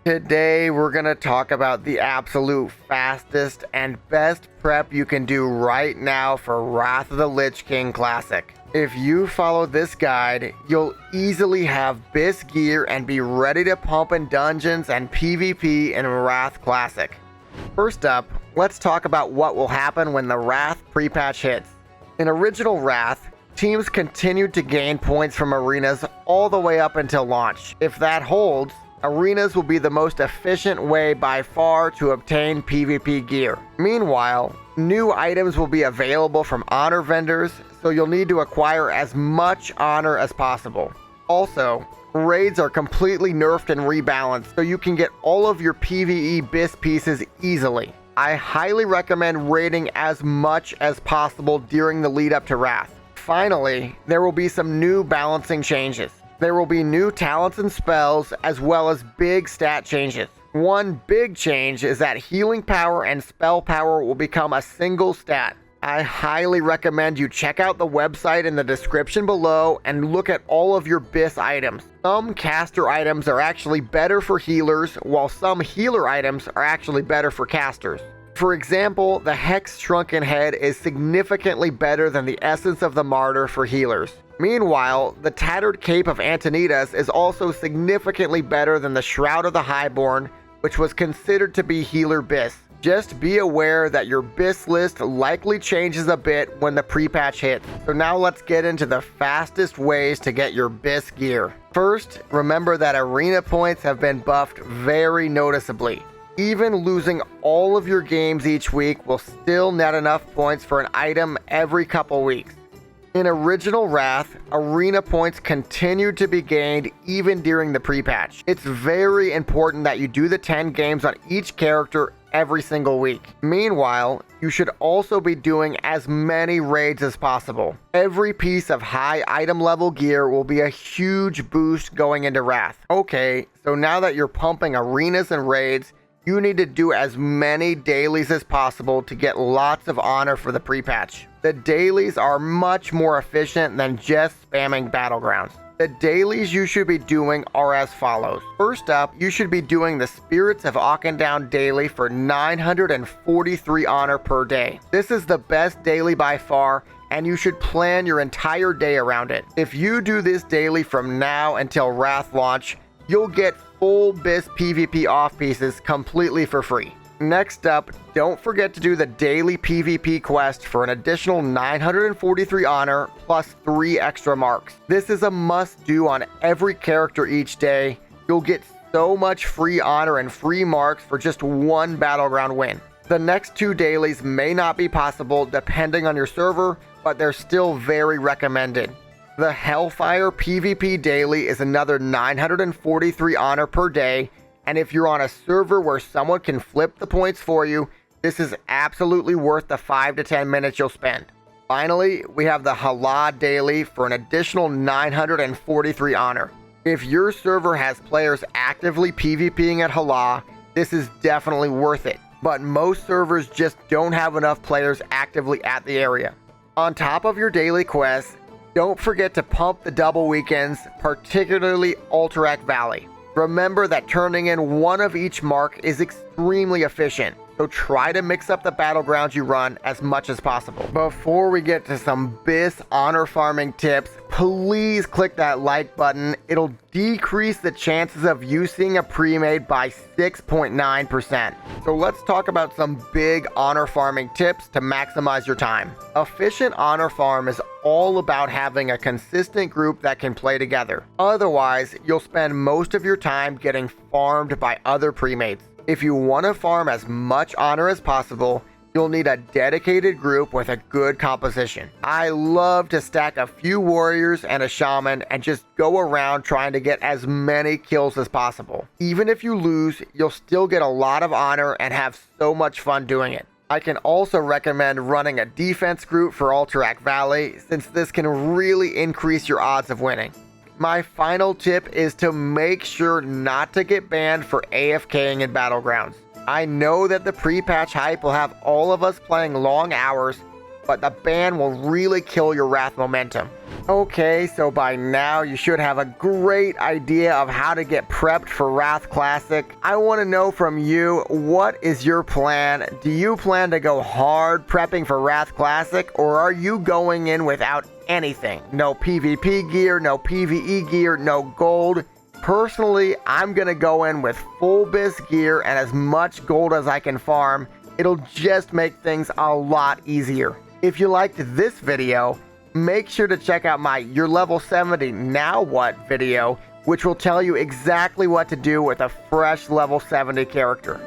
Today we're going to talk about the absolute fastest and best prep you can do right now for Wrath of the Lich King Classic. If you follow this guide, you'll easily have BIS gear and be ready to pump in dungeons and PvP in Wrath Classic. First up, let's talk about what will happen when the Wrath pre-patch hits. In original Wrath, teams continued to gain points from arenas all the way up until launch. If that holds, arenas will be the most efficient way by far to obtain PvP gear. Meanwhile, new items will be available from honor vendors, so you'll need to acquire as much honor as possible. Also, raids are completely nerfed and rebalanced, so you can get all of your PvE BIS pieces easily. I highly recommend raiding as much as possible during the lead up to Wrath. Finally, there will be some new balancing changes. There will be new talents and spells, as well as big stat changes. One big change is that healing power and spell power will become a single stat. I highly recommend you check out the website in the description below and look at all of your BIS items. Some caster items are actually better for healers, while some healer items are actually better for casters. For example, the Hex Shrunken Head is significantly better than the Essence of the Martyr for healers. Meanwhile, the Tattered Cape of Antonidas is also significantly better than the Shroud of the Highborn, which was considered to be healer BIS. Just be aware that your BIS list likely changes a bit when the pre-patch hits. So now let's get into the fastest ways to get your BIS gear. First, remember that arena points have been buffed very noticeably. Even losing all of your games each week will still net enough points for an item every couple weeks. In original Wrath, arena points continued to be gained even during the pre-patch. It's very important that you do the 10 games on each character every single week. Meanwhile, you should also be doing as many raids as possible. Every piece of high item level gear will be a huge boost going into Wrath. Okay, so now that you're pumping arenas and raids, you need to do as many dailies as possible to get lots of honor for the pre-patch. The dailies are much more efficient than just spamming battlegrounds. The dailies you should be doing are as follows. First up, you should be doing the Spirits of Auchendown daily for 943 honor per day. This is the best daily by far, and you should plan your entire day around it. If you do this daily from now until Wrath launch, you'll get full BIS PvP off pieces completely for free. Next up, don't forget to do the daily PvP quest for an additional 943 honor plus 3 extra marks. This is a must do on every character each day. You'll get so much free honor and free marks for just one battleground win. The next 2 dailies may not be possible depending on your server, but they're still very recommended. The Hellfire PvP daily is another 943 honor per day, and if you're on a server where someone can flip the points for you, this is absolutely worth the 5 to 10 minutes you'll spend. Finally, we have the Hala daily for an additional 943 honor. If your server has players actively PvPing at Hala, this is definitely worth it, but most servers just don't have enough players actively at the area. On top of your daily quests, don't forget to pump the double weekends, particularly Wotlk Valley. Remember that turning in one of each mark is extremely efficient, so try to mix up the battlegrounds you run as much as possible. Before we get to some BIS honor farming tips, please click that like button. It'll decrease the chances of you seeing a pre-made by 6.9%. So let's talk about some big honor farming tips to maximize your time. Efficient honor farm is all about having a consistent group that can play together. Otherwise, you'll spend most of your time getting farmed by other pre-mates. If you want to farm as much honor as possible, you'll need a dedicated group with a good composition. I love to stack a few warriors and a shaman and just go around trying to get as many kills as possible. Even if you lose, you'll still get a lot of honor and have so much fun doing it. I can also recommend running a defense group for Wotlk Valley, since this can really increase your odds of winning. My final tip is to make sure not to get banned for AFKing in Battlegrounds. I know that the pre-patch hype will have all of us playing long hours, but the ban will really kill your Wrath momentum. Okay, so by now you should have a great idea of how to get prepped for Wotlk Classic. I want to know from you, what is your plan? Do you plan to go hard prepping for Wotlk Classic, or are you going in without anything? No PvP gear, no PvE gear, no gold. Personally, I'm gonna go in with full bis gear and as much gold as I can farm. It'll just make things a lot easier. If you liked this video, make sure to check out my You're Level 70 Now What video, which will tell you exactly what to do with a fresh level 70 character.